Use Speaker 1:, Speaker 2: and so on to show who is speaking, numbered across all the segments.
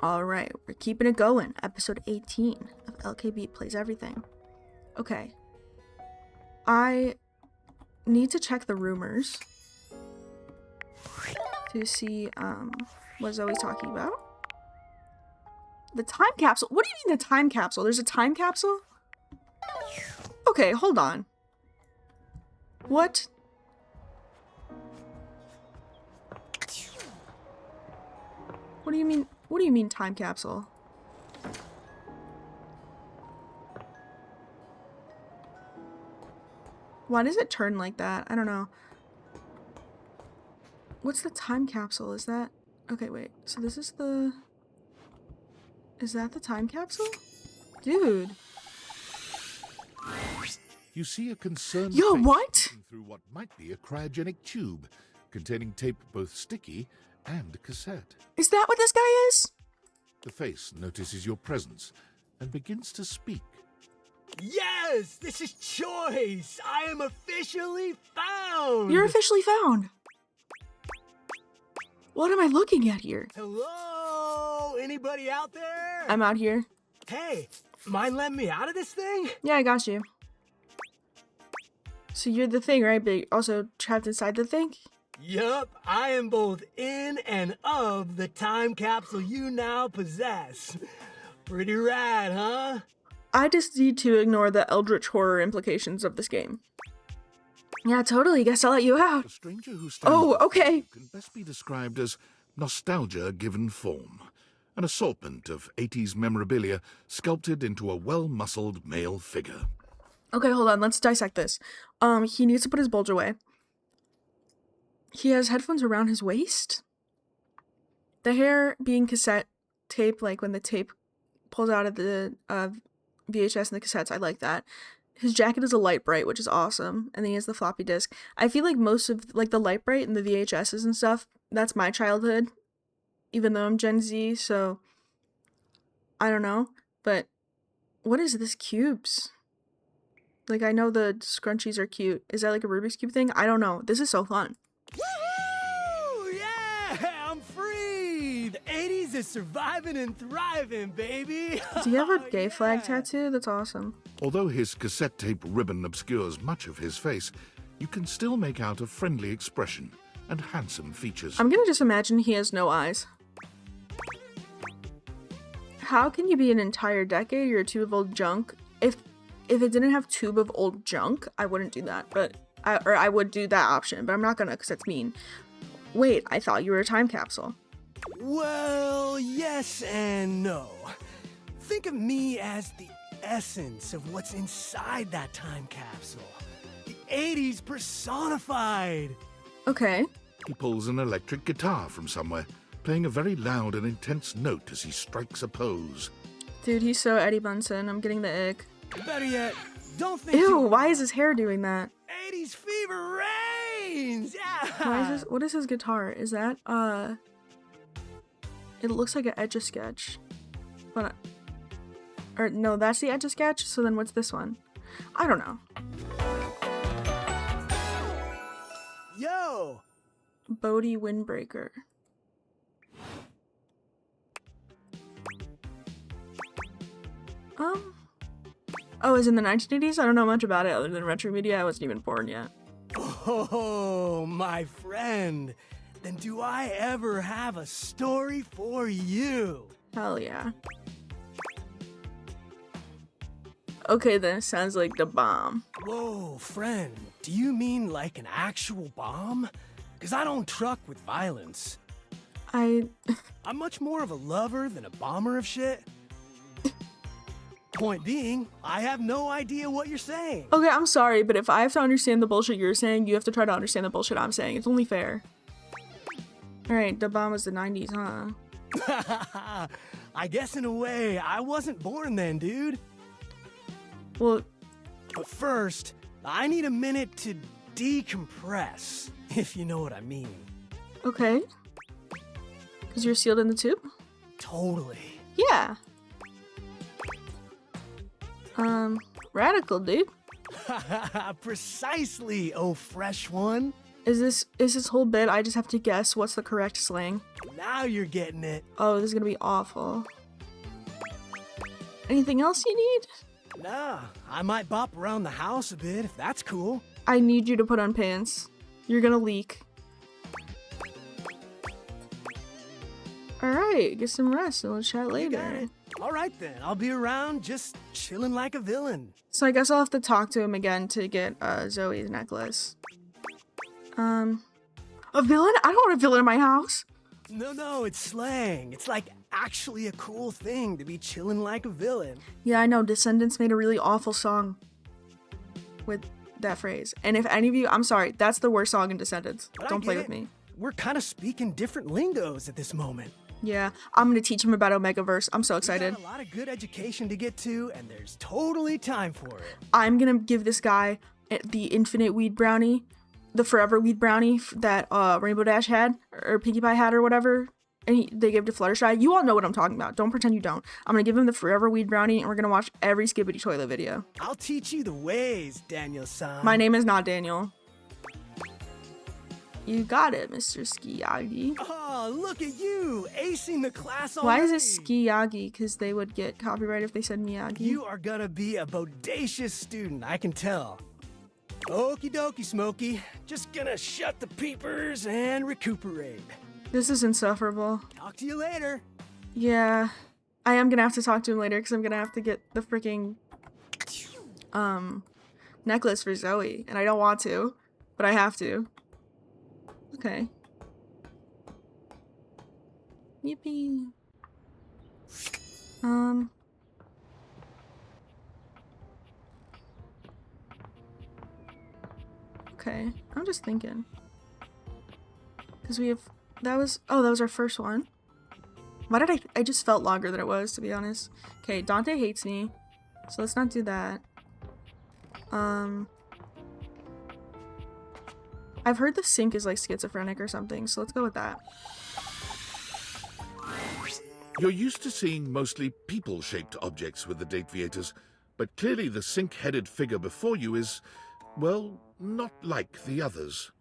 Speaker 1: Alright, we're keeping it going. Episode 18 of LKB Plays Everything. Okay. I need to check the rumors to see what Zoe's talking about. The time capsule? What do you mean the time capsule? There's a time capsule? Okay, hold on. What? What do you mean? What do you mean time capsule? Why does it turn like that? I don't know. What's the time capsule? Is that... Okay, wait. So this is the... Is that the time capsule? Dude.
Speaker 2: You see a concerned
Speaker 1: Yo,
Speaker 2: face
Speaker 1: what?
Speaker 2: looking through what might be a cryogenic tube containing tape both sticky and cassette.
Speaker 1: Is that what this guy is?
Speaker 2: The face notices your presence and begins to speak.
Speaker 3: Yes, this is Choice. I am officially found.
Speaker 1: You're officially found. What am I looking at here?
Speaker 3: Hello? Anybody out there?
Speaker 1: I'm out here.
Speaker 3: Hey, mind letting me out of this thing?
Speaker 1: Yeah, I got you. So you're the thing, right? But you're also trapped inside the thing?
Speaker 3: Yup, I am both in and of the time capsule you now possess. Pretty rad, huh?
Speaker 1: I just need to ignore the eldritch horror implications of this game. Yeah, totally. Guess I'll let you out.
Speaker 2: The stranger who stands
Speaker 1: Oh,
Speaker 2: before
Speaker 1: okay.
Speaker 2: you can best be described as nostalgia given form. An assortment of 80s memorabilia sculpted into a well-muscled male figure.
Speaker 1: Okay, hold on. Let's dissect this. He needs to put his bulge away. He has headphones around his waist. The hair being cassette tape, like when the tape pulls out of the VHS and the cassettes. I like that. His jacket is a light bright, which is awesome. And then he has the floppy disk. I feel like most of, like, the light bright and the VHSs and stuff, that's my childhood. Even though I'm Gen Z, so... I don't know. But, what is this cubes? Like, I know the scrunchies are cute. Is that like a Rubik's Cube thing? I don't know. This is so fun.
Speaker 3: Woohoo! Yeah, I'm free. The 80s is surviving and thriving, baby.
Speaker 1: Does he have a gay flag
Speaker 3: Yeah.
Speaker 1: tattoo? That's awesome.
Speaker 2: Although his cassette tape ribbon obscures much of his face, you can still make out a friendly expression and handsome features.
Speaker 1: I'm gonna just imagine he has no eyes. How can you be an entire decade or a tube of old junk? If it didn't have tube of old junk, I wouldn't do that. But I would do that option, but I'm not gonna because that's mean. Wait, I thought you were a time capsule.
Speaker 3: Well, yes and no. Think of me as the essence of what's inside that time capsule. The 80s personified.
Speaker 1: Okay.
Speaker 2: He pulls an electric guitar from somewhere, playing a very loud and intense note as he strikes a pose.
Speaker 1: Dude, he's so Eddie Bunsen. I'm getting the ick.
Speaker 3: Better yet, don't think
Speaker 1: Ew, why is his hair doing that?
Speaker 3: 80s fever reigns! Yeah!
Speaker 1: Why is this, what is his guitar? Is that, it looks like an Etch-a-Sketch. But, or no, that's the Etch-a-Sketch? So then what's this one? I don't know.
Speaker 3: Yo!
Speaker 1: Bodhi Windbreaker. Oh, is in the 1980s? I don't know much about it other than retro media. I wasn't even born yet.
Speaker 3: Oh, my friend. Then do I ever have a story for you?
Speaker 1: Hell yeah. Okay, then it sounds like the bomb.
Speaker 3: Whoa, friend. Do you mean like an actual bomb? Because I don't truck with violence. I'm much more of a lover than a bomber of shit. Point being, I have no idea what you're saying.
Speaker 1: Okay, I'm sorry, but if I have to understand the bullshit you're saying, you have to try to understand the bullshit I'm saying. It's only fair. Alright, the bomb was the 90s, huh?
Speaker 3: I guess in a way, I wasn't born then, dude.
Speaker 1: Well,
Speaker 3: But first, I need a minute to decompress, if you know what I mean.
Speaker 1: okay. Because you're sealed in the tube?
Speaker 3: Totally.
Speaker 1: Yeah. Radical, dude.
Speaker 3: Precisely, oh fresh one.
Speaker 1: Is this whole bit I just have to guess what's the correct slang?
Speaker 3: Now you're getting it.
Speaker 1: Oh, this is gonna be awful. Anything else you need?
Speaker 3: Nah, I might bop around the house a bit if that's cool.
Speaker 1: I need you to put on pants. You're gonna leak. Alright, get some rest and we'll chat
Speaker 3: You got
Speaker 1: later.
Speaker 3: it. All right then, I'll be around just chilling like a villain.
Speaker 1: So I guess I'll have to talk to him again to get Zoe's necklace. A villain? I don't want a villain in my house.
Speaker 3: No, it's slang. It's like actually a cool thing to be chilling like a villain.
Speaker 1: Yeah, I know. Descendants made a really awful song with that phrase. And if any of you, I'm sorry, that's the worst song in Descendants.
Speaker 3: But I
Speaker 1: Don't play
Speaker 3: get
Speaker 1: with
Speaker 3: it.
Speaker 1: me.
Speaker 3: We're kind of speaking different lingos at this moment.
Speaker 1: Yeah, I'm gonna teach him about Omegaverse. I'm so excited.
Speaker 3: We got a lot of good education to get to, and there's totally time for it.
Speaker 1: I'm gonna give this guy the infinite weed brownie, the forever weed brownie that Rainbow Dash had, or Pinkie Pie had, or whatever. And they gave to Fluttershy. You all know what I'm talking about. Don't pretend you don't. I'm gonna give him the forever weed brownie, and we're gonna watch every Skibbity Toilet video.
Speaker 3: I'll teach you the ways, Daniel-san.
Speaker 1: My name is not Daniel. You got it, Mr. Skiyagi.
Speaker 3: Oh, look at you, acing the class
Speaker 1: Why
Speaker 3: already.
Speaker 1: is it Skiyagi? Because they would get copyright if they said Miyagi.
Speaker 3: You are gonna be a bodacious student, I can tell. Okie dokie, Smokey. Just gonna shut the peepers and recuperate.
Speaker 1: This is insufferable.
Speaker 3: Talk to you later.
Speaker 1: Yeah, I am gonna have to talk to him later because I'm gonna have to get the freaking necklace for Zoe, and I don't want to, but I have to. Okay. Yippee. Okay, I'm just thinking. Because we have, that was our first one. Why did I just felt longer than it was, to be honest. Okay, Dante hates me, so let's not do that. I've heard the sink is like schizophrenic or something, so let's go with that.
Speaker 2: You're used to seeing mostly people-shaped objects with the Dateviators, but clearly the sink-headed figure before you is, well, not like the others.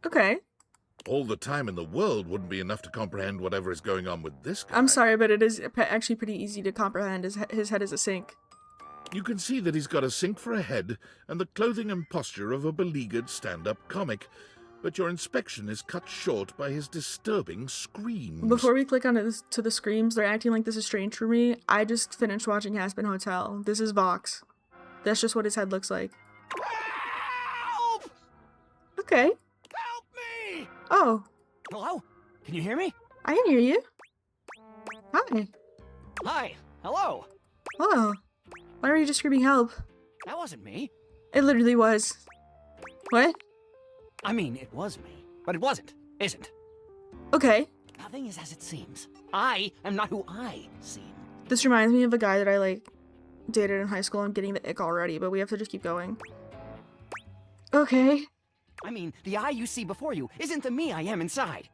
Speaker 1: Okay,
Speaker 2: All the time in the world wouldn't be enough to comprehend whatever is going on with this guy.
Speaker 1: I'm sorry, but it is actually pretty easy to comprehend. His head is a sink.
Speaker 2: You can see that he's got a sink for a head and the clothing and posture of a beleaguered stand-up comic, but your inspection is cut short by his disturbing screams.
Speaker 1: Before we click on to the screams, they're acting like this is strange for me. I just finished watching Hazbin Hotel. This is Vox. That's just what his head looks like.
Speaker 3: Help!
Speaker 1: Okay.
Speaker 3: Help me!
Speaker 1: Oh,
Speaker 3: Hello? Can you hear me?
Speaker 1: I can hear you. Hi.
Speaker 3: Hi. Hello.
Speaker 1: Hello. Why were you just screaming help?
Speaker 3: That wasn't me.
Speaker 1: It literally was. What?
Speaker 4: I mean, it was me, but it isn't.
Speaker 1: Okay.
Speaker 4: Nothing is as it seems. I am not who I seem.
Speaker 1: This reminds me of a guy that I, like, dated in high school. I'm getting the ick already, but we have to just keep going. Okay.
Speaker 4: I mean, the I you see before you isn't the me I am inside.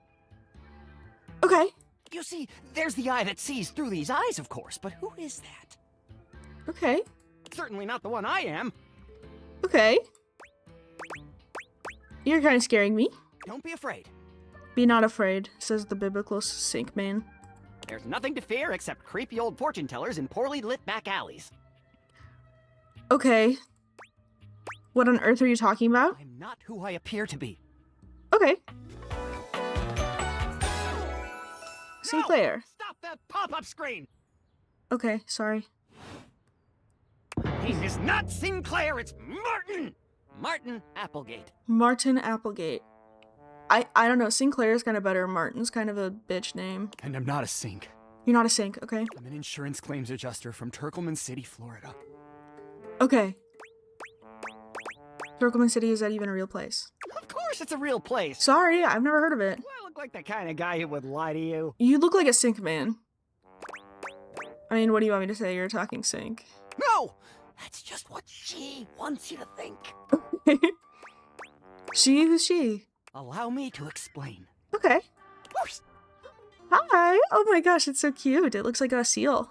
Speaker 1: Okay.
Speaker 4: You see, there's the I that sees through these eyes, of course, but who is that?
Speaker 1: Okay.
Speaker 4: Certainly not the one I am.
Speaker 1: Okay. You're kind of scaring me.
Speaker 4: Don't be afraid.
Speaker 1: Be not afraid, says the biblical sink man.
Speaker 4: There's nothing to fear except creepy old fortune tellers in poorly lit back alleys.
Speaker 1: Okay. What on earth are you talking about?
Speaker 4: I'm not who I appear to be.
Speaker 1: Okay. Sinclair.
Speaker 4: No! Stop that pop-up screen!
Speaker 1: Okay, sorry.
Speaker 4: My name is not Sinclair, it's Martin! Martin Applegate.
Speaker 1: Martin Applegate. I don't know, Sinclair's kind of better. Martin's kind of a bitch name.
Speaker 5: And I'm not a sink.
Speaker 1: You're not a sink, okay?
Speaker 5: I'm an insurance claims adjuster from Turkleman City, Florida.
Speaker 1: Okay. Turkleman City, is that even a real place?
Speaker 4: Of course it's a real place.
Speaker 1: Sorry, I've never heard of it.
Speaker 4: Do I look like the kind of guy who would lie to you?
Speaker 1: You look like a sink man. I mean, what do you want me to say? You're a talking sink.
Speaker 4: No! That's just what she wants you to think.
Speaker 1: She? Who's she?
Speaker 4: Allow me to explain.
Speaker 1: Okay.
Speaker 4: Whoosh!
Speaker 1: Hi. Oh my gosh, it's so cute. It looks like a seal.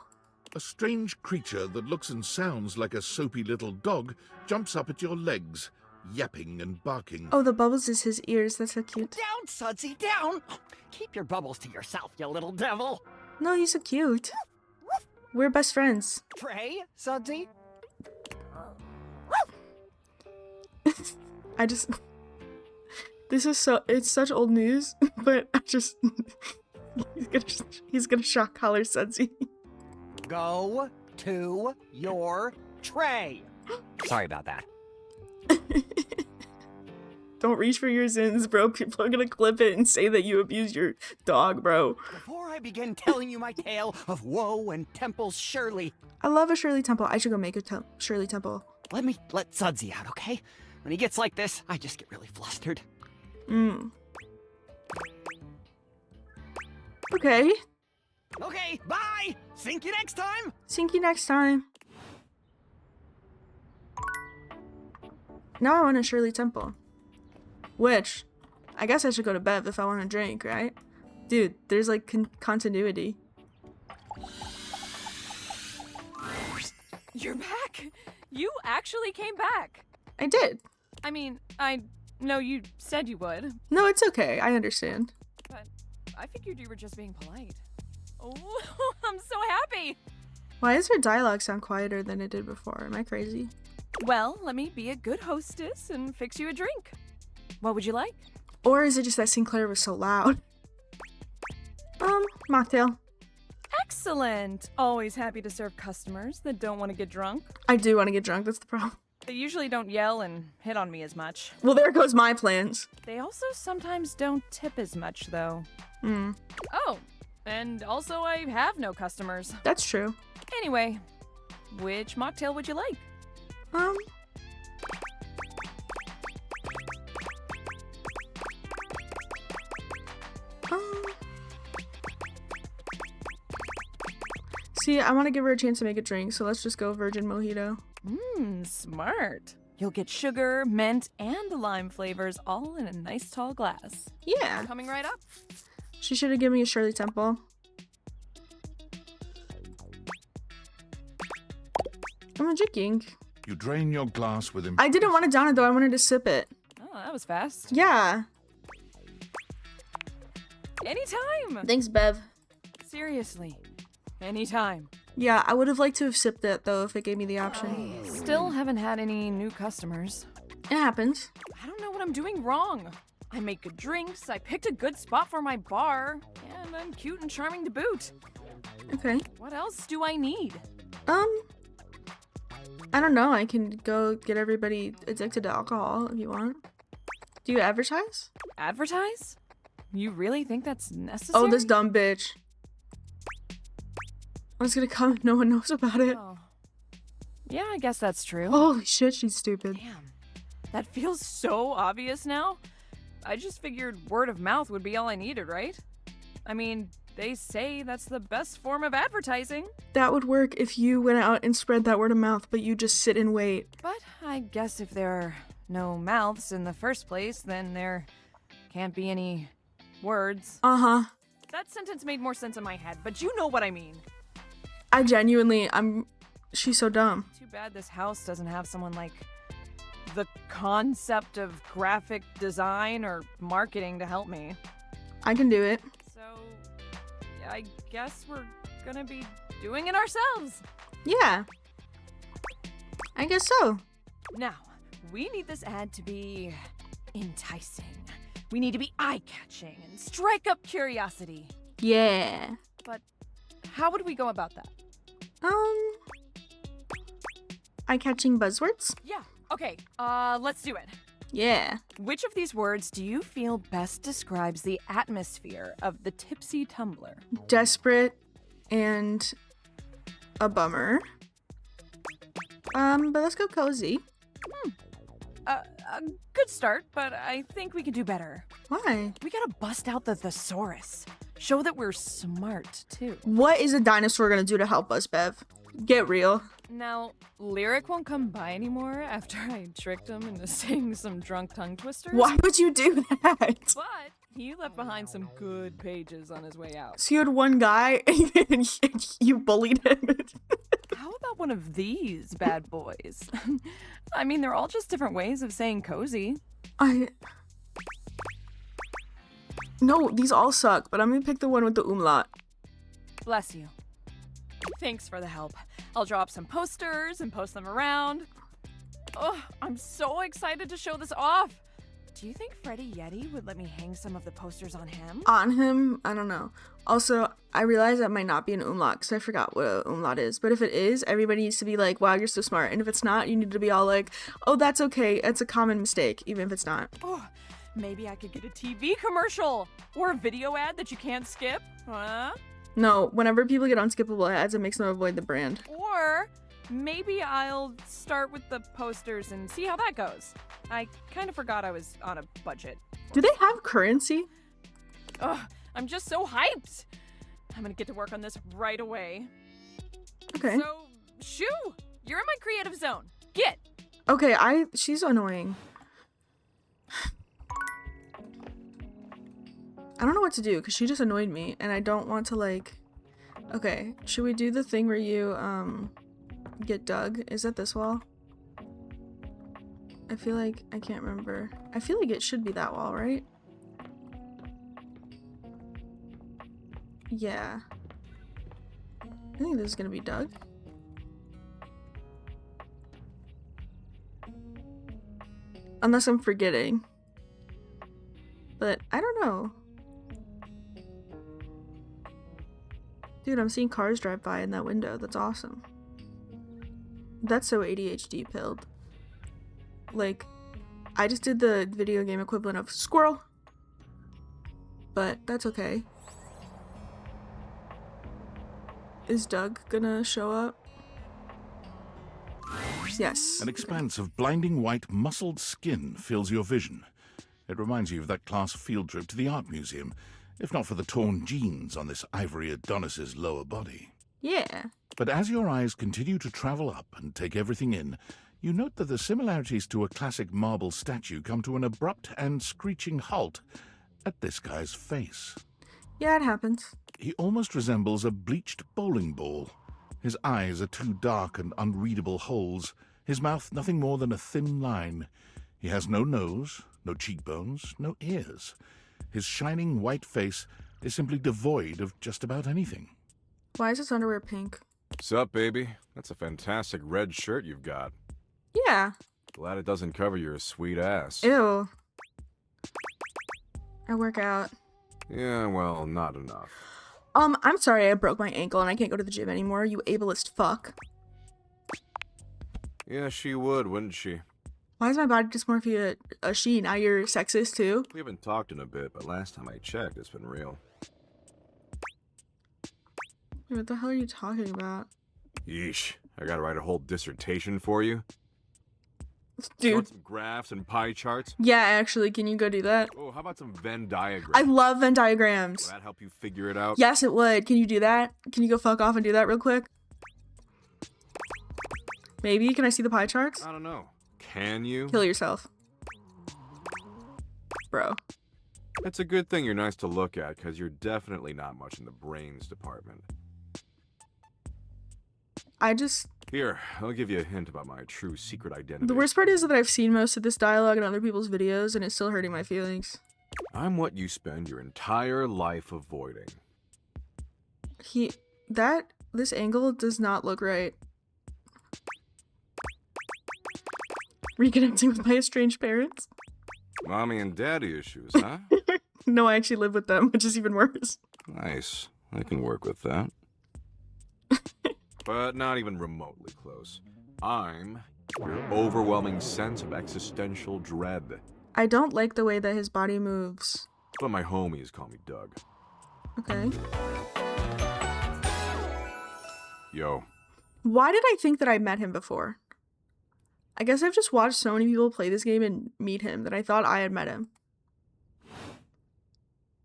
Speaker 2: A strange creature that looks and sounds like a soapy little dog jumps up at your legs, yapping and barking.
Speaker 1: Oh, the bubbles is his ears. That's so cute.
Speaker 4: Down, Sudsy, down! Keep your bubbles to yourself, you little devil.
Speaker 1: No, he's so cute. We're best friends.
Speaker 4: Trey, Sudsy?
Speaker 1: I just... This is so... It's such old news, but I just... he's gonna shock collar Sudsy.
Speaker 4: Go to your tray. Sorry about that.
Speaker 1: Don't reach for your sins, bro. People are gonna clip it and say that you abused your dog, bro.
Speaker 4: Before I begin telling you my tale of woe and Temple's Shirley,
Speaker 1: I love a Shirley Temple. I should go make a Shirley Temple.
Speaker 4: let me let Sudsy out, okay? When he gets like this, I just get really flustered.
Speaker 1: Okay.
Speaker 4: Okay, bye! Sink you next time!
Speaker 1: Sink you next time. Now I want a Shirley Temple. Which, I guess I should go to Bev if I want to drink, right? Dude, there's like continuity.
Speaker 6: You're back? You actually came back.
Speaker 1: I did.
Speaker 6: I mean, I know you said you would,
Speaker 1: No, it's okay. I understand.
Speaker 6: but I figured you were just being polite. Oh, I'm so happy.
Speaker 1: Why does her dialogue sound quieter than it did before? Am I crazy?
Speaker 6: Well, let me be a good hostess and fix you a drink. What would you like?
Speaker 1: Or is it just that Sinclair was so loud? Mocktail.
Speaker 6: Excellent. Always happy to serve customers that don't want to get drunk.
Speaker 1: I do want to get drunk, that's the problem.
Speaker 6: They usually don't yell and hit on me as much.
Speaker 1: Well, there goes my plans.
Speaker 6: They also sometimes don't tip as much, though. Oh, and also I have no customers.
Speaker 1: That's true.
Speaker 6: Anyway, which mocktail would you like?
Speaker 1: See, I want to give her a chance to make a drink, so let's just go virgin mojito.
Speaker 6: Smart. You'll get sugar, mint, and lime flavors all in a nice tall glass.
Speaker 1: Yeah.
Speaker 6: Coming right up.
Speaker 1: She should have given me a Shirley Temple. I'm drinking.
Speaker 2: You drain your glass with him.
Speaker 1: I didn't want to down it though, I wanted to sip it.
Speaker 6: Oh, that was fast.
Speaker 1: Yeah.
Speaker 6: Anytime.
Speaker 1: Thanks, Bev.
Speaker 6: Seriously. Anytime.
Speaker 1: Yeah, I would have liked to have sipped it though if it gave me the option.
Speaker 6: Still haven't had any new customers.
Speaker 1: It happens.
Speaker 6: I don't know what I'm doing wrong. I make good drinks, I picked a good spot for my bar, and I'm cute and charming to boot.
Speaker 1: Okay.
Speaker 6: What else do I need?
Speaker 1: I don't know. I can go get everybody addicted to alcohol if you want. Do you advertise?
Speaker 6: Advertise? You really think that's necessary?
Speaker 1: Oh, this dumb bitch. I was gonna come and no one knows about it.
Speaker 6: Oh. Yeah, I guess that's true.
Speaker 1: Holy shit, she's stupid.
Speaker 6: Damn. That feels so obvious now. I just figured word of mouth would be all I needed, right? I mean, they say that's the best form of advertising.
Speaker 1: That would work if you went out and spread that word of mouth, but you just sit and wait.
Speaker 6: But I guess if there are no mouths in the first place, then there can't be any words.
Speaker 1: Uh-huh.
Speaker 6: That sentence made more sense in my head, but you know what I mean.
Speaker 1: She's so dumb.
Speaker 6: Too bad this house doesn't have someone like the concept of graphic design or marketing to help me.
Speaker 1: I can do it.
Speaker 6: So, I guess we're gonna be doing it ourselves.
Speaker 1: Yeah. I guess so.
Speaker 6: Now, we need this ad to be enticing. We need to be eye-catching and strike up curiosity.
Speaker 1: Yeah.
Speaker 6: But how would we go about that?
Speaker 1: Eye-catching buzzwords?
Speaker 6: Yeah, okay, let's do it.
Speaker 1: Yeah.
Speaker 6: Which of these words do you feel best describes the atmosphere of the Tipsy Tumbler?
Speaker 1: Desperate and a bummer. But let's go cozy.
Speaker 6: A good start, but I think we can do better.
Speaker 1: Why?
Speaker 6: We gotta bust out the thesaurus. Show that we're smart, too.
Speaker 1: What is a dinosaur gonna do to help us, Bev? Get real.
Speaker 6: Now, Lyric won't come by anymore after I tricked him into saying some drunk tongue twisters.
Speaker 1: Why would you do that?
Speaker 6: But he left behind some good pages on his way out.
Speaker 1: So you had one guy and you bullied him.
Speaker 6: How about one of these bad boys? I mean, they're all just different ways of saying cozy.
Speaker 1: No, these all suck, but I'm gonna pick the one with the umlaut.
Speaker 6: Bless you. Thanks for the help. I'll draw up some posters and post them around. Oh, I'm so excited to show this off. Do you think Freddy Yeti would let me hang some of the posters on him?
Speaker 1: On him? I don't know. Also, I realize that might not be an umlaut because I forgot what an umlaut is. But if it is, everybody needs to be like, wow, you're so smart. And if it's not, you need to be all like, oh, that's okay. It's a common mistake, even if it's not.
Speaker 6: Oh, maybe I could get a TV commercial or a video ad that you can't skip. Huh?
Speaker 1: No, whenever people get unskippable ads, it makes them avoid the brand.
Speaker 6: Or maybe I'll start with the posters and see how that goes. I kind of forgot I was on a budget.
Speaker 1: Do they have currency?
Speaker 6: Ugh, I'm just so hyped. I'm gonna get to work on this right away.
Speaker 1: Okay.
Speaker 6: So, Shoo, you're in my creative zone. Get.
Speaker 1: Okay, she's annoying. I don't know what to do because she just annoyed me and I don't want to like... Okay, should we do the thing where you get Doug? Is that this wall? I feel like... I can't remember. I feel like it should be that wall, right? Yeah. I think this is gonna be Doug. Unless I'm forgetting. But I don't know. Dude, I'm seeing cars drive by in that window. That's awesome. That's so ADHD pilled. Like, I just did the video game equivalent of squirrel. But that's okay. Is Doug gonna show up? Yes.
Speaker 2: An expanse of blinding white, muscled skin fills your vision. It reminds you of that class field trip to the art museum, if not for the torn jeans on this ivory Adonis's lower body.
Speaker 1: Yeah.
Speaker 2: But as your eyes continue to travel up and take everything in, you note that the similarities to a classic marble statue come to an abrupt and screeching halt at this guy's face.
Speaker 1: Yeah, it happens.
Speaker 2: He almost resembles a bleached bowling ball. His eyes are two dark and unreadable holes, his mouth nothing more than a thin line. He has no nose, no cheekbones, no ears. His shining white face is simply devoid of just about anything.
Speaker 1: Why is his underwear pink?
Speaker 7: Sup, baby? That's a fantastic red shirt you've got.
Speaker 1: Yeah.
Speaker 7: Glad it doesn't cover your sweet ass.
Speaker 1: Ew. I work out.
Speaker 7: Yeah, well, not enough.
Speaker 1: I'm sorry I broke my ankle and I can't go to the gym anymore, you ableist fuck.
Speaker 7: Yeah, she would, wouldn't she?
Speaker 1: Why is my body dysmorphia a she? Now you're sexist too?
Speaker 7: We haven't talked in a bit, but last time I checked, it's been real.
Speaker 1: Wait, what the hell are you talking about?
Speaker 7: Yeesh, I gotta write a whole dissertation for you? You
Speaker 1: Dude.
Speaker 7: want some graphs and pie charts?
Speaker 1: Yeah, actually, can you go do that?
Speaker 7: Oh, how about some Venn diagrams?
Speaker 1: I love Venn diagrams.
Speaker 7: Will that help you figure it out?
Speaker 1: Yes, it would. Can you do that? Can you go fuck off and do that real quick? Maybe? Can I see the pie charts?
Speaker 7: I don't know. Can you?
Speaker 1: Kill yourself. Bro.
Speaker 7: It's a good thing you're nice to look at, because you're definitely not much in the brains department. Here, I'll give you a hint about my true secret identity.
Speaker 1: The worst part is that I've seen most of this dialogue in other people's videos and it's still hurting my feelings.
Speaker 7: I'm what you spend your entire life avoiding.
Speaker 1: This angle does not look right. Reconnecting with my estranged parents?
Speaker 7: Mommy and daddy issues, huh?
Speaker 1: No, I actually live with them, which is even worse.
Speaker 7: Nice. I can work with that. But not even remotely close. I'm your overwhelming sense of existential dread.
Speaker 1: I don't like the way that his body moves.
Speaker 7: But my homies call me Doug.
Speaker 1: Okay.
Speaker 7: Yo.
Speaker 1: Why did I think that I met him before? I guess I've just watched so many people play this game and meet him that I thought I had met him.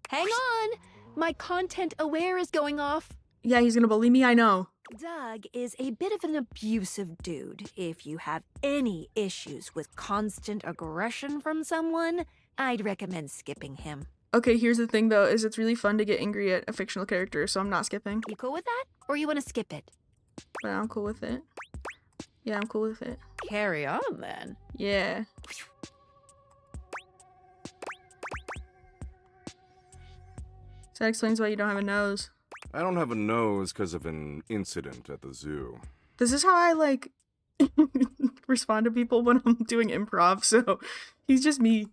Speaker 8: Hang on! My content aware is going off.
Speaker 1: Yeah, he's gonna bully me, I know.
Speaker 8: Doug is a bit of an abusive dude. If you have any issues with constant aggression from someone, I'd recommend skipping him.
Speaker 1: Okay, here's the thing though, is it's really fun to get angry at a fictional character, so I'm not skipping.
Speaker 8: You cool with that? Or you want to skip it?
Speaker 1: But I'm cool with it. Yeah, I'm cool with it.
Speaker 8: Carry on then.
Speaker 1: Yeah. So that explains why you don't have a nose.
Speaker 7: I don't have a nose because of an incident at the zoo.
Speaker 1: This is how I, like, respond to people when I'm doing improv, so he's just me.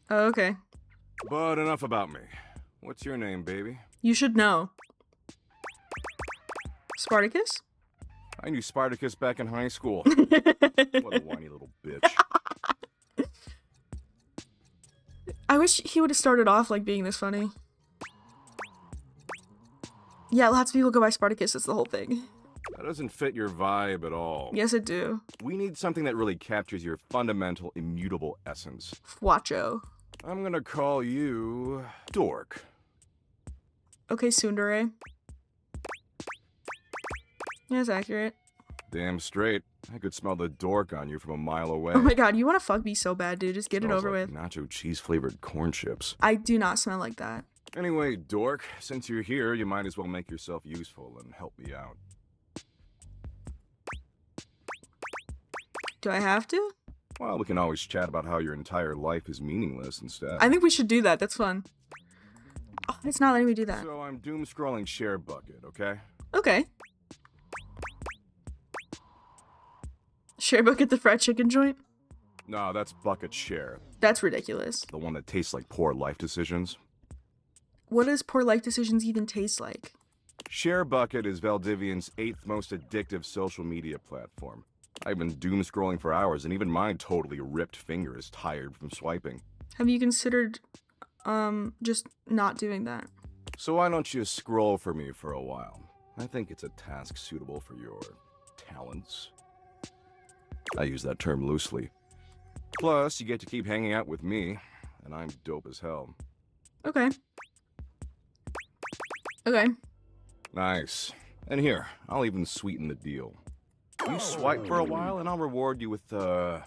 Speaker 1: Oh, okay.
Speaker 7: But enough about me. What's your name, baby?
Speaker 1: You should know. Spartacus?
Speaker 7: I knew Spartacus back in high school. What a whiny little bitch.
Speaker 1: I wish he would have started off like being this funny. Yeah, lots of people go by Spartacus, that's the whole thing.
Speaker 7: That doesn't fit your vibe at all.
Speaker 1: Yes, it do.
Speaker 7: We need something that really captures your fundamental, immutable essence.
Speaker 1: Fwacho.
Speaker 7: I'm gonna call you Dork.
Speaker 1: Okay, Tsundere. Yeah, that's accurate.
Speaker 7: Damn straight. I could smell the dork on you from a mile away.
Speaker 1: Oh my god, you want to fuck me so bad, dude. Just get it
Speaker 7: Smells
Speaker 1: over
Speaker 7: like
Speaker 1: with.
Speaker 7: nacho cheese flavored corn chips.
Speaker 1: I do not smell like that.
Speaker 7: Anyway, Dork, since you're here, you might as well make yourself useful and help me out.
Speaker 1: Do I have to?
Speaker 7: Well, we can always chat about how your entire life is meaningless instead.
Speaker 1: I think we should do that. That's fun. Oh, it's not letting me do that.
Speaker 7: So I'm doom scrolling Share Bucket, okay?
Speaker 1: Okay. Share Bucket the fried chicken joint?
Speaker 7: No, that's Bucket Share.
Speaker 1: That's ridiculous.
Speaker 7: The one that tastes like poor life decisions.
Speaker 1: What does poor life decisions even taste like?
Speaker 7: Share Bucket is Valdivian's 8th most addictive social media platform. I've been doom scrolling for hours, and even my totally ripped finger is tired from swiping.
Speaker 1: Have you considered, just not doing that?
Speaker 7: So why don't you scroll for me for a while? I think it's a task suitable for your talents. I use that term loosely. Plus, you get to keep hanging out with me, and I'm dope as hell.
Speaker 1: Okay. Okay.
Speaker 7: Nice. And here, I'll even sweeten the deal. You swipe for a while, and I'll reward you with, a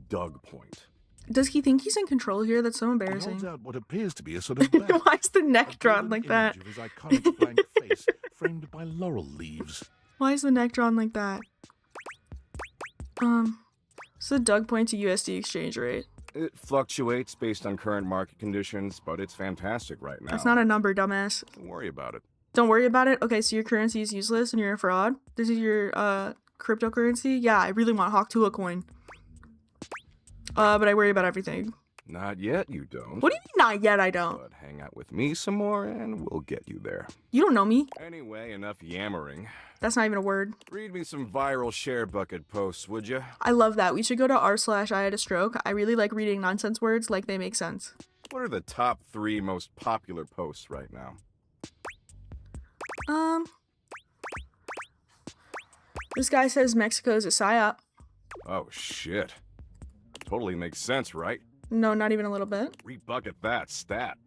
Speaker 7: Doug point.
Speaker 1: Does he think he's in control here? That's so
Speaker 2: He holds
Speaker 1: embarrassing.
Speaker 2: out what appears to be a sort of bat.
Speaker 1: Why is the neck
Speaker 2: A
Speaker 1: drawn
Speaker 2: golden
Speaker 1: like that?
Speaker 2: image of his iconic blank face, framed by laurel leaves.
Speaker 1: Why is the neck drawn like that? So Doug points to USD exchange rate.
Speaker 7: It fluctuates based on current market conditions, but it's fantastic right now.
Speaker 1: That's not a number, dumbass.
Speaker 7: Don't worry about it.
Speaker 1: Don't worry about it. Okay, so your currency is useless and you're a fraud. This is your cryptocurrency. Yeah, I really want Hawk Tuah coin. But I worry about everything.
Speaker 7: Not yet, you don't.
Speaker 1: What do you mean not yet? I don't.
Speaker 7: But hang out with me some more, and we'll get you there.
Speaker 1: You don't know me.
Speaker 7: Anyway, enough yammering.
Speaker 1: That's not even a word.
Speaker 7: Read me some viral Share Bucket posts, would you?
Speaker 1: I love that. We should go to r/I had a stroke. I really like reading nonsense words like they make sense.
Speaker 7: What are the top 3 most popular posts right now?
Speaker 1: This guy says Mexico's a psyop.
Speaker 7: Oh, shit. Totally makes sense, right?
Speaker 1: No, not even a little bit.
Speaker 7: Rebucket that stat.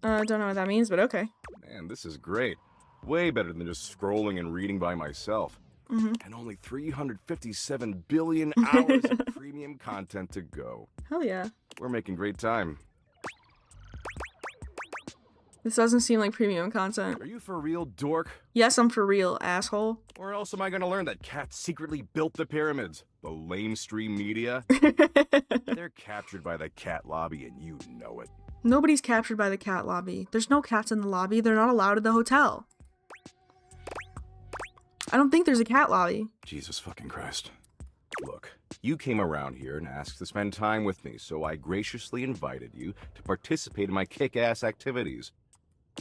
Speaker 1: Don't know what that means, but okay.
Speaker 7: Man, this is great. Way better than just scrolling and reading by myself. And only 357 billion hours of premium content to go.
Speaker 1: Hell yeah.
Speaker 7: We're making great time.
Speaker 1: This doesn't seem like premium content.
Speaker 7: Are you for real, dork?
Speaker 1: Yes, I'm for real, asshole.
Speaker 7: Or else am I gonna learn that cats secretly built the pyramids? The lamestream media? They're captured by the cat lobby and you know it.
Speaker 1: Nobody's captured by the cat lobby. There's no cats in the lobby. They're not allowed at the hotel. I don't think there's a cat lobby.
Speaker 7: Jesus fucking Christ. Look, you came around here and asked to spend time with me, so I graciously invited you to participate in my kick-ass activities.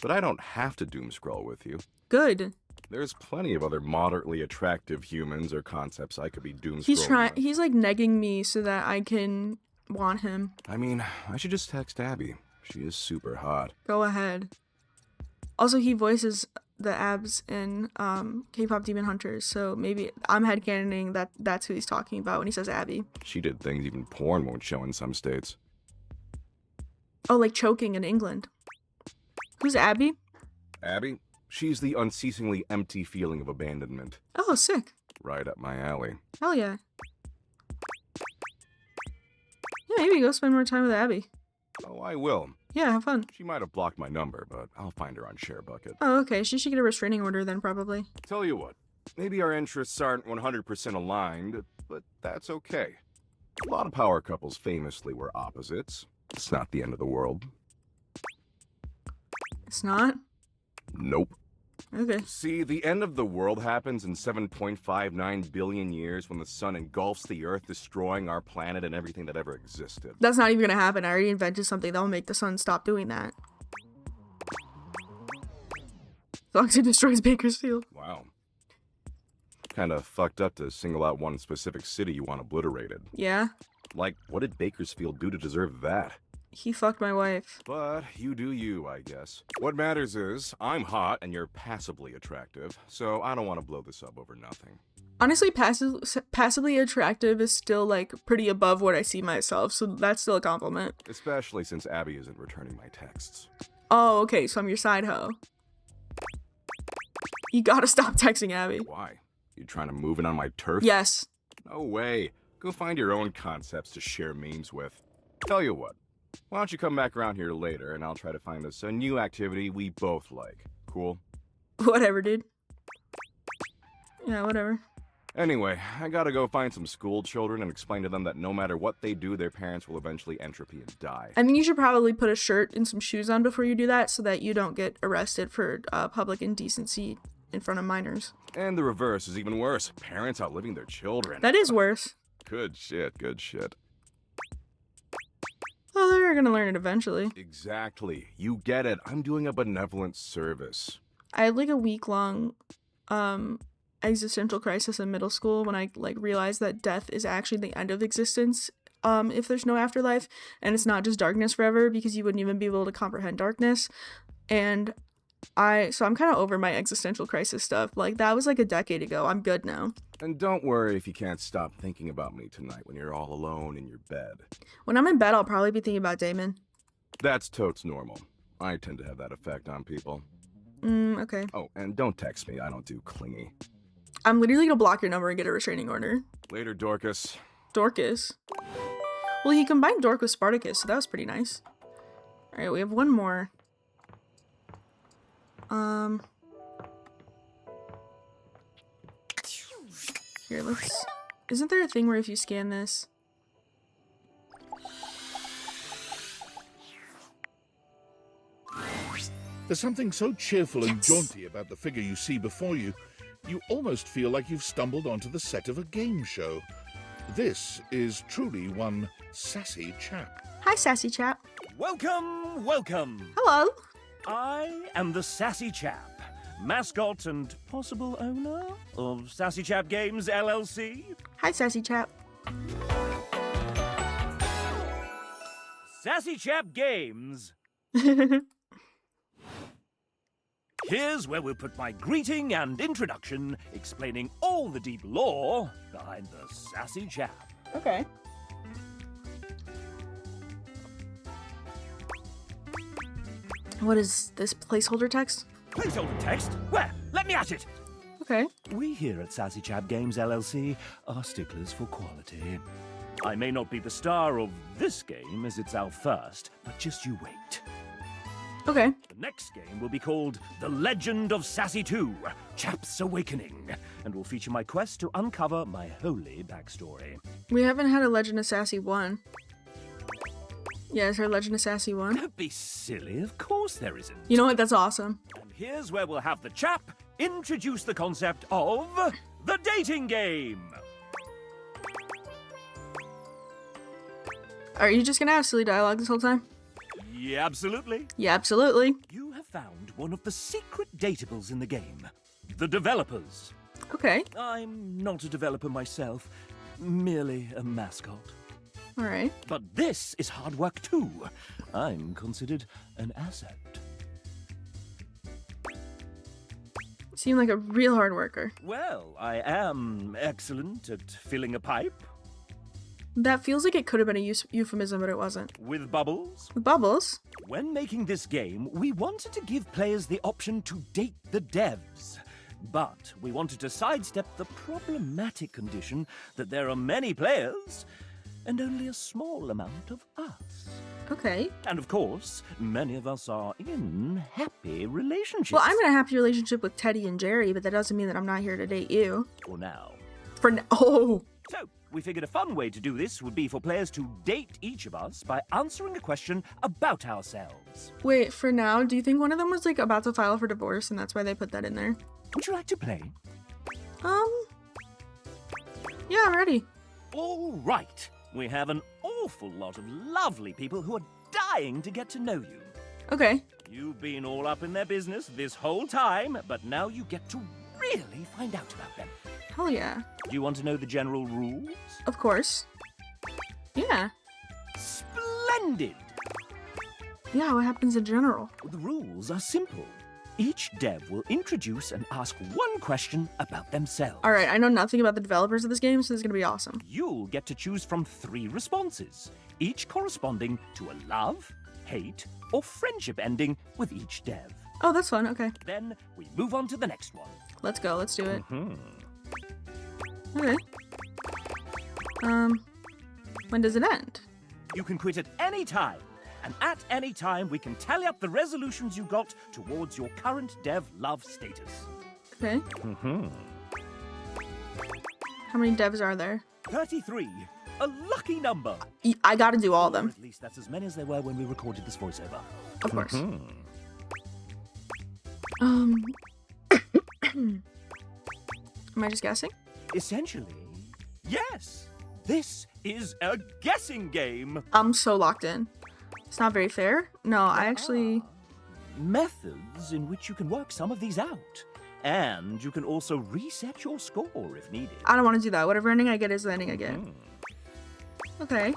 Speaker 7: But I don't have to doom scroll with you.
Speaker 1: Good.
Speaker 7: There's plenty of other moderately attractive humans or concepts I could be doom scrolling with.
Speaker 1: He's like negging me so that I can want him.
Speaker 7: I mean, I should just text Abby. She is super hot.
Speaker 1: Go ahead. Also, he voices the abs in K-pop Demon Hunters, so maybe I'm headcanoning that that's who he's talking about when he says Abby.
Speaker 7: She did things even porn won't show in some states.
Speaker 1: Oh, like choking in England. Who's Abby?
Speaker 7: Abby? She's the unceasingly empty feeling of abandonment.
Speaker 1: Oh, sick.
Speaker 7: Right up my alley.
Speaker 1: Hell yeah. Yeah, maybe go spend more time with Abby.
Speaker 7: Oh, I will.
Speaker 1: Yeah, have fun.
Speaker 7: She might have blocked my number, but I'll find her on ShareBucket.
Speaker 1: Oh, okay. She should get a restraining order then, probably.
Speaker 7: Tell you what, maybe our interests aren't 100% aligned, but that's okay. A lot of power couples famously were opposites. It's not the end of the world.
Speaker 1: It's not?
Speaker 7: Nope.
Speaker 1: Okay.
Speaker 7: See, the end of the world happens in 7.59 billion years when the sun engulfs the Earth, destroying our planet and everything that ever existed.
Speaker 1: That's not even gonna happen. I already invented something that will make the sun stop doing that. As long as it destroys Bakersfield.
Speaker 7: Wow. Kinda fucked up to single out one specific city you want obliterated.
Speaker 1: Yeah.
Speaker 7: Like, what did Bakersfield do to deserve that?
Speaker 1: He fucked my wife.
Speaker 7: But you do you, I guess. What matters is, I'm hot and you're passably attractive, so I don't want to blow this up over nothing.
Speaker 1: Honestly, passively attractive is still, like, pretty above what I see myself, so that's still a compliment.
Speaker 7: Especially since Abby isn't returning my texts.
Speaker 1: Oh, okay, so I'm your side hoe. You gotta stop texting Abby.
Speaker 7: Why? You trying to move in on my turf?
Speaker 1: Yes.
Speaker 7: No way. Go find your own concepts to share memes with. Tell you what, why don't you come back around here later and I'll try to find us a new activity we both like. Cool?
Speaker 1: Whatever, dude. Yeah, whatever.
Speaker 7: Anyway, I gotta go find some school children and explain to them that no matter what they do, their parents will eventually entropy and die.
Speaker 1: I think you should probably put a shirt and some shoes on before you do that so that you don't get arrested for public indecency in front of minors.
Speaker 7: And the reverse is even worse. Parents outliving their children.
Speaker 1: That is worse.
Speaker 7: Good shit, good shit.
Speaker 1: Well, they're gonna learn it eventually.
Speaker 7: Exactly. You get it. I'm doing a benevolent service.
Speaker 1: I had like a week-long existential crisis in middle school when I like realized that death is actually the end of existence if there's no afterlife, and it's not just darkness forever, because you wouldn't even be able to comprehend darkness. And so I'm kind of over my existential crisis stuff. Like, that was like a decade ago. I'm good now.
Speaker 7: And don't worry if you can't stop thinking about me tonight when you're all alone in your bed.
Speaker 1: When I'm in bed, I'll probably be thinking about Damon.
Speaker 7: That's totes normal. I tend to have that effect on people.
Speaker 1: Okay.
Speaker 7: Oh, and don't text me. I don't do clingy.
Speaker 1: I'm literally gonna block your number and get a restraining order.
Speaker 7: Later, Dorcas.
Speaker 1: Dorcas. Well, he combined Dork with Spartacus, so that was pretty nice. Alright, we have one more. Here, let's... Isn't there a thing where if you scan this...
Speaker 2: There's something so cheerful and jaunty about the figure you see before you, you almost feel like you've stumbled onto the set of a game show. This is truly one sassy chap.
Speaker 1: Hi, sassy chap.
Speaker 9: Welcome, welcome.
Speaker 1: Hello.
Speaker 9: I am the Sassy Chap, mascot and possible owner of Sassy Chap Games LLC.
Speaker 1: Hi, sassy chap.
Speaker 9: Sassy Chap Games. Here's where we'll put my greeting and introduction, explaining all the deep lore behind the Sassy Chap.
Speaker 1: Okay. What is this placeholder text?
Speaker 9: Placeholder text? Where? Let me at it!
Speaker 1: Okay.
Speaker 9: We here at Sassy Chap Games LLC are sticklers for quality. I may not be the star of this game as it's our first, but just you wait.
Speaker 1: Okay.
Speaker 9: The next game will be called The Legend of Sassy 2, Chap's Awakening, and will feature my quest to uncover my holy backstory.
Speaker 1: We haven't had a Legend of Sassy 1. Yeah, is there a Legend of Sassy 1?
Speaker 9: Don't be silly, of course there isn't.
Speaker 1: You know what? That's awesome.
Speaker 9: And here's where we'll have the chap introduce the concept of the dating game.
Speaker 1: Are you just gonna have silly dialogue this whole time?
Speaker 9: Yeah, absolutely.
Speaker 1: Yeah, absolutely.
Speaker 9: You have found one of the secret datables in the game. The developers.
Speaker 1: Okay.
Speaker 9: I'm not a developer myself, merely a mascot.
Speaker 1: Alright.
Speaker 9: But this is hard work too. I'm considered an asset.
Speaker 1: Seem like a real hard worker.
Speaker 9: Well, I am excellent at filling a pipe.
Speaker 1: That feels like it could have been a euphemism, but it wasn't.
Speaker 9: With bubbles.
Speaker 1: With bubbles?
Speaker 9: When making this game, we wanted to give players the option to date the devs. But we wanted to sidestep the problematic condition that there are many players and only a small amount of us.
Speaker 1: Okay.
Speaker 9: And of course, many of us are in happy relationships.
Speaker 1: Well, I'm in a happy relationship with Teddy and Jerry, but that doesn't mean that I'm not here to date you.
Speaker 9: For now.
Speaker 1: Oh!
Speaker 9: So, we figured a fun way to do this would be for players to date each of us by answering a question about ourselves.
Speaker 1: Wait, for now, do you think one of them was, like, about to file for divorce and that's why they put that in there?
Speaker 9: Would you like to play?
Speaker 1: Yeah, I'm ready.
Speaker 9: All right. We have an awful lot of lovely people who are dying to get to know you.
Speaker 1: Okay.
Speaker 9: You've been all up in their business this whole time, but now you get to really find out about them.
Speaker 1: Hell yeah.
Speaker 9: Do you want to know the general rules?
Speaker 1: Of course. Yeah.
Speaker 9: Splendid!
Speaker 1: Yeah, what happens in general?
Speaker 9: The rules are simple. Each dev will introduce and ask one question about themselves.
Speaker 1: Alright, I know nothing about the developers of this game, so this is gonna be awesome.
Speaker 9: You'll get to choose from 3 responses, each corresponding to a love, hate, or friendship ending with each dev.
Speaker 1: Oh, that's fun, okay.
Speaker 9: Then we move on to the next one.
Speaker 1: Let's go, let's do it.
Speaker 9: Hmm.
Speaker 1: Okay. When does it end?
Speaker 9: You can quit at any time, and at any time we can tally up the resolutions you got towards your current dev love status.
Speaker 1: Okay. How many devs are there?
Speaker 9: 33. A lucky number.
Speaker 1: I gotta do all of
Speaker 9: Or
Speaker 1: them,
Speaker 9: at least that's as many as there were when we recorded this voiceover.
Speaker 1: of course. Am I just guessing?
Speaker 9: Essentially, yes. This is a guessing game.
Speaker 1: I'm so locked in. It's not very fair. No, I actually...
Speaker 9: Methods in which you can work some of these out. And you can also reset your score if needed.
Speaker 1: I don't want to do that. Whatever ending I get is the ending I get. Okay.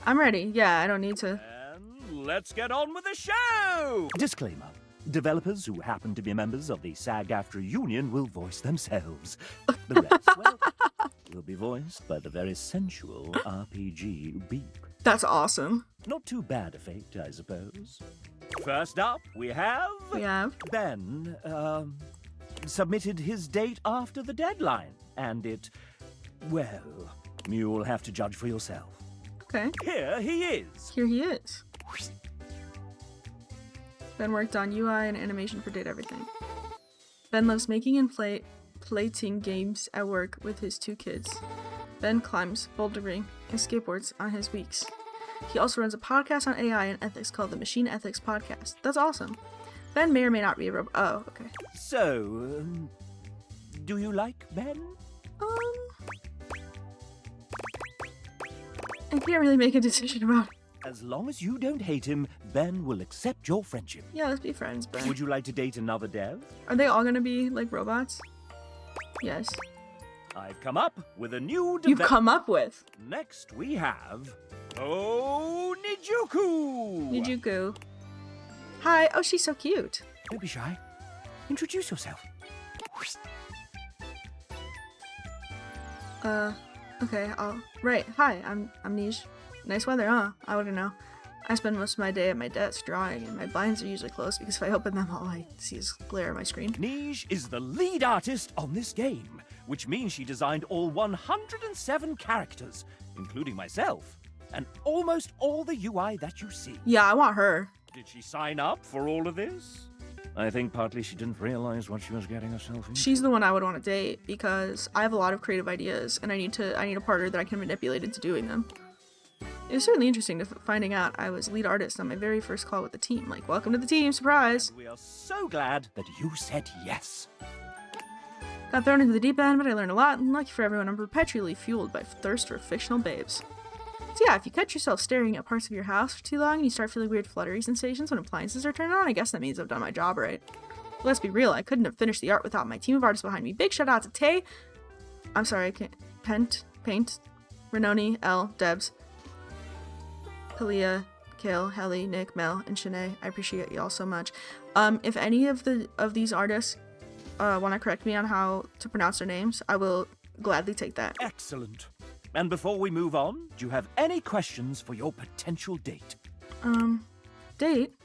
Speaker 1: I'm ready. Yeah, I don't need to.
Speaker 9: And let's get on with the show! Disclaimer. Developers who happen to be members of the SAG-AFTRA union will voice themselves. The rest, well, will be voiced by the very sensual RPG Beep.
Speaker 1: That's awesome.
Speaker 9: Not too bad a fate, I suppose. First up, we have... Ben, submitted his date after the deadline. And it... well, you'll have to judge for yourself.
Speaker 1: Okay.
Speaker 9: Here he is.
Speaker 1: Here he is. Ben worked on UI and animation for Date Everything. Ben loves making and plating games at work with his 2 kids. Ben climbs, bouldering, and skateboards on his weeks. He also runs a podcast on AI and ethics called the Machine Ethics Podcast. That's awesome. Ben may or may not be a robot. Oh, okay.
Speaker 9: So, do you like Ben?
Speaker 1: I can't really make a decision about it.
Speaker 9: As long as you don't hate him, Ben will accept your friendship.
Speaker 1: Yeah, let's be friends, Ben.
Speaker 9: Would you like to date another dev?
Speaker 1: Are they all gonna be, like, robots? Yes.
Speaker 9: I've come up with a new
Speaker 1: You've come up with?
Speaker 9: Next we have... Oh, Nijuku!
Speaker 1: Nijuku. Hi. Oh, she's so cute.
Speaker 9: Don't be shy. Introduce yourself.
Speaker 1: Okay, right. Hi, I'm Nij. Nice weather, huh? I wouldn't know. I spend most of my day at my desk drawing, and my blinds are usually closed because if I open them, all I see is glare on my screen.
Speaker 9: Nij is the lead artist on this game, which means she designed all 107 characters, including myself, and almost all the UI that you see.
Speaker 1: Yeah, I want her.
Speaker 9: Did she sign up for all of this? I think partly she didn't realize what she was getting herself into.
Speaker 1: She's the one I would want to date because I have a lot of creative ideas, and I need a partner that I can manipulate into doing them. It was certainly interesting finding out I was lead artist on my very first call with the team. Like, welcome to the team, surprise!
Speaker 9: And we are so glad that you said yes.
Speaker 1: Got thrown into the deep end, but I learned a lot, and lucky for everyone, I'm perpetually fueled by thirst for fictional babes. So yeah, if you catch yourself staring at parts of your house for too long and you start feeling weird fluttery sensations when appliances are turned on, I guess that means I've done my job right. But let's be real, I couldn't have finished the art without my team of artists behind me. Big shout out to Tay, I'm sorry, I can't, Paint, Renoni, L, Debs, Kalia, Kale, Helly, Nick, Mel, and Shanae. I appreciate y'all so much. If any of these artists want to correct me on how to pronounce their names, I will gladly take that.
Speaker 9: Excellent. And before we move on, do you have any questions for your potential date?
Speaker 1: Date?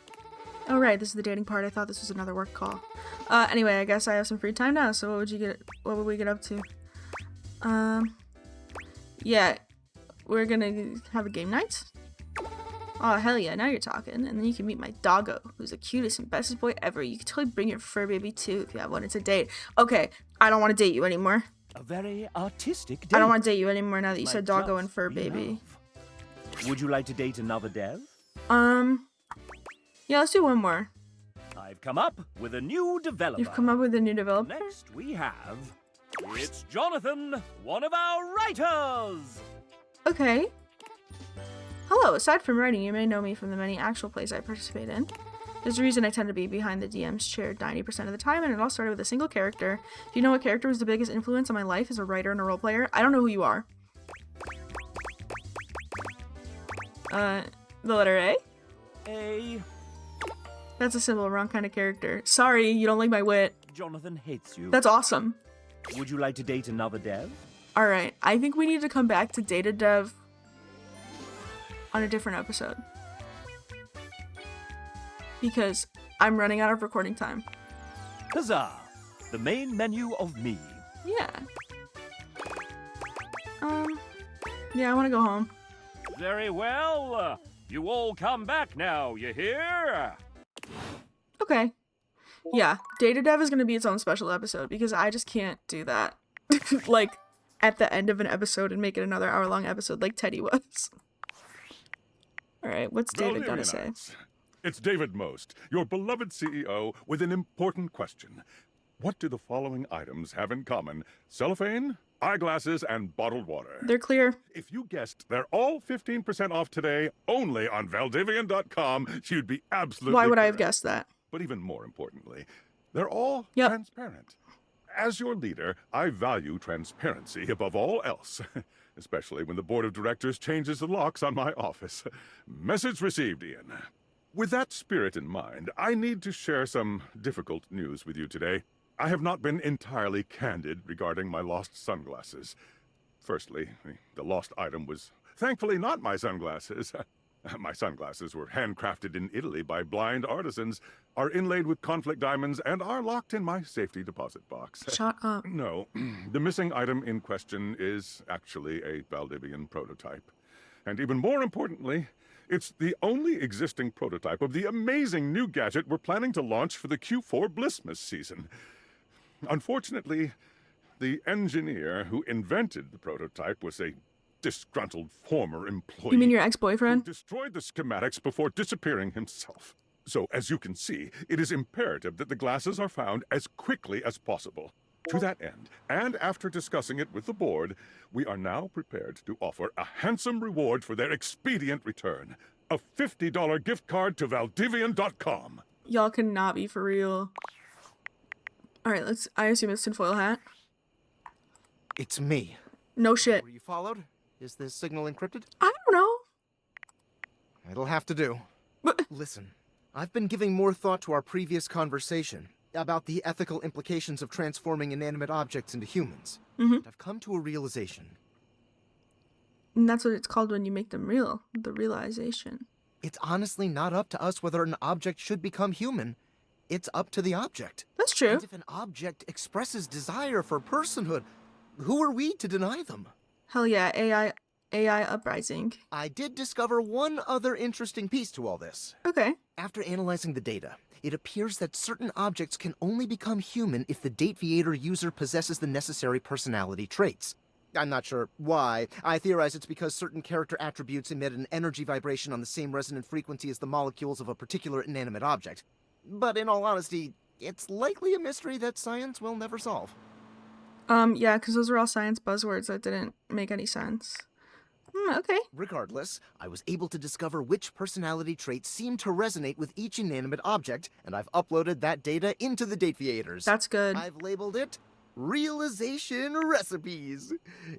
Speaker 1: Oh right, this is the dating part. I thought this was another work call. Anyway, I guess I have some free time now, so what would we get up to? Yeah. we're gonna have a game night. Oh, hell yeah, now you're talking. And then you can meet my doggo, who's the cutest and bestest boy ever. You can totally bring your fur baby too if you have one. It's a date. Okay, I don't want to date you anymore.
Speaker 9: A very artistic date.
Speaker 1: I don't want to date you anymore now that you
Speaker 9: Like
Speaker 1: said doggo
Speaker 9: just
Speaker 1: and fur
Speaker 9: we
Speaker 1: baby.
Speaker 9: love. Would you like to date another dev?
Speaker 1: Yeah, let's do one more.
Speaker 9: I've come up with a new developer.
Speaker 1: You've come up with a new developer?
Speaker 9: Next we have... It's Jonathan, one of our writers!
Speaker 1: Okay. Hello, aside from writing, you may know me from the many actual plays I participate in. There's a reason I tend to be behind the DM's chair 90% of the time, and it all started with a single character. Do you know what character was the biggest influence on my life as a writer and a role player? I don't know who you are. The letter A?
Speaker 9: A.
Speaker 1: That's a simple, wrong kind of character. Sorry, you don't like my wit.
Speaker 9: Jonathan hates you.
Speaker 1: That's awesome.
Speaker 9: Would you like to date another dev?
Speaker 1: Alright, I think we need to come back to Data Dev on a different episode. Because I'm running out of recording time.
Speaker 9: Huzzah! The main menu of me.
Speaker 1: Yeah. Yeah, I want to go home.
Speaker 10: Very well. You all come back now, you hear?
Speaker 1: Okay. Yeah, Data Dev is going to be its own special episode because I just can't do that. Like, at the end of an episode and make it another hour-long episode like Teddy was. Alright, what's David got to say?
Speaker 11: It's David Most, your beloved CEO, with an important question. What do the following items have in common? Cellophane, eyeglasses, and bottled water.
Speaker 1: They're clear.
Speaker 11: If you guessed they're all 15% off today, only on Valdivian.com, you'd be absolutely
Speaker 1: Why would I have
Speaker 11: correct.
Speaker 1: guessed that?
Speaker 11: But even more importantly, they're all transparent. As your leader, I value transparency above all else, especially when the board of directors changes the locks on my office. Message received, Ian. With that spirit in mind, I need to share some difficult news with you today. I have not been entirely candid regarding my lost sunglasses. Firstly, the lost item was thankfully not my sunglasses. My sunglasses were handcrafted in Italy by blind artisans, are inlaid with conflict diamonds, and are locked in my safety deposit box.
Speaker 1: Shut up.
Speaker 11: No, the missing item in question is actually a Valdivian prototype. And even more importantly, it's the only existing prototype of the amazing new gadget we're planning to launch for the Q4 Blissmas season. Unfortunately, the engineer who invented the prototype was a disgruntled former employee.
Speaker 1: You mean your ex-boyfriend?
Speaker 11: Who destroyed the schematics before disappearing himself. So, as you can see, it is imperative that the glasses are found as quickly as possible. To that end, and after discussing it with the board, we are now prepared to offer a handsome reward for their expedient return. A $50 gift card to Valdivian.com.
Speaker 1: Y'all cannot be for real. Alright, I assume it's tinfoil hat.
Speaker 12: It's me.
Speaker 1: No shit.
Speaker 12: Were you followed? Is this signal encrypted?
Speaker 1: I don't know.
Speaker 12: It'll have to do. Listen, I've been giving more thought to our previous conversation about the ethical implications of transforming inanimate objects into humans.
Speaker 1: Mm-hmm.
Speaker 12: I've come to a realization.
Speaker 1: And that's what it's called when you make them real. The realization.
Speaker 12: It's honestly not up to us whether an object should become human. It's up to the object.
Speaker 1: That's true.
Speaker 12: And if an object expresses desire for personhood, who are we to deny them?
Speaker 1: Hell yeah, AI uprising.
Speaker 12: I did discover one other interesting piece to all this.
Speaker 1: Okay.
Speaker 12: After analyzing the data, it appears that certain objects can only become human if the Dateviator user possesses the necessary personality traits. I'm not sure why. I theorize it's because certain character attributes emit an energy vibration on the same resonant frequency as the molecules of a particular inanimate object. But in all honesty, it's likely a mystery that science will never solve.
Speaker 1: Yeah, because those are all science buzzwords that didn't make any sense. Okay.
Speaker 12: Regardless, I was able to discover which personality traits seem to resonate with each inanimate object, and I've uploaded that data into the Dateviators.
Speaker 1: That's good.
Speaker 12: I've labeled it Realization Recipes.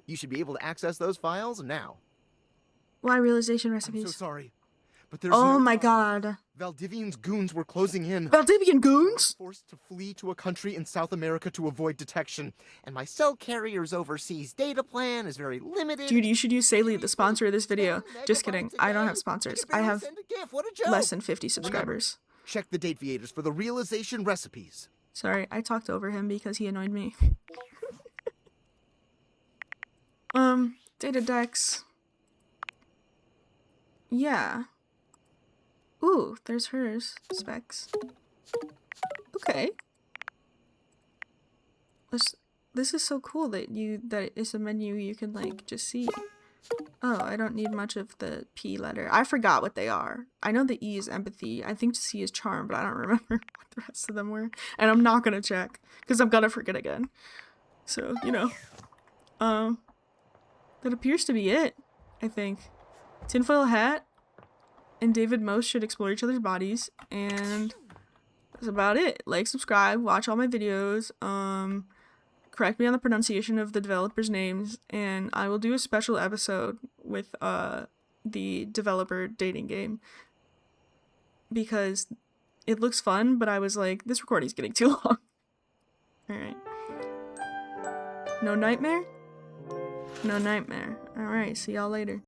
Speaker 12: You should be able to access those files now.
Speaker 1: Why realization recipes?
Speaker 12: I'm so sorry, but there's
Speaker 1: Oh
Speaker 12: no
Speaker 1: my
Speaker 12: time.
Speaker 1: god.
Speaker 12: Valdivian's goons were closing in.
Speaker 1: Valdivian goons?
Speaker 12: Forced to flee to a country in South America to avoid detection, and my cell carrier's overseas data plan is very limited.
Speaker 1: Dude, you should use Saley, the sponsor of this video. Just kidding. I don't have sponsors. I have less than 50 subscribers.
Speaker 12: Check the Dateviators for the Realization Recipes.
Speaker 1: Sorry, I talked over him because he annoyed me. Data Dex. Yeah. Ooh, there's hers. Specs. Okay. This is so cool that it's a menu you can like just see. Oh, I don't need much of the P letter. I forgot what they are. I know the E is empathy. I think C is charm, but I don't remember what the rest of them were. And I'm not gonna check because I'm gonna forget again. So, you know. That appears to be it, I think. Tinfoil hat and David Most should explore each other's bodies, and that's about it. Like, subscribe, watch all my videos, correct me on the pronunciation of the developers' names, and I will do a special episode with the developer dating game because it looks fun, but I was like, this recording's getting too long. Alright. No nightmare? No nightmare. Alright, see y'all later.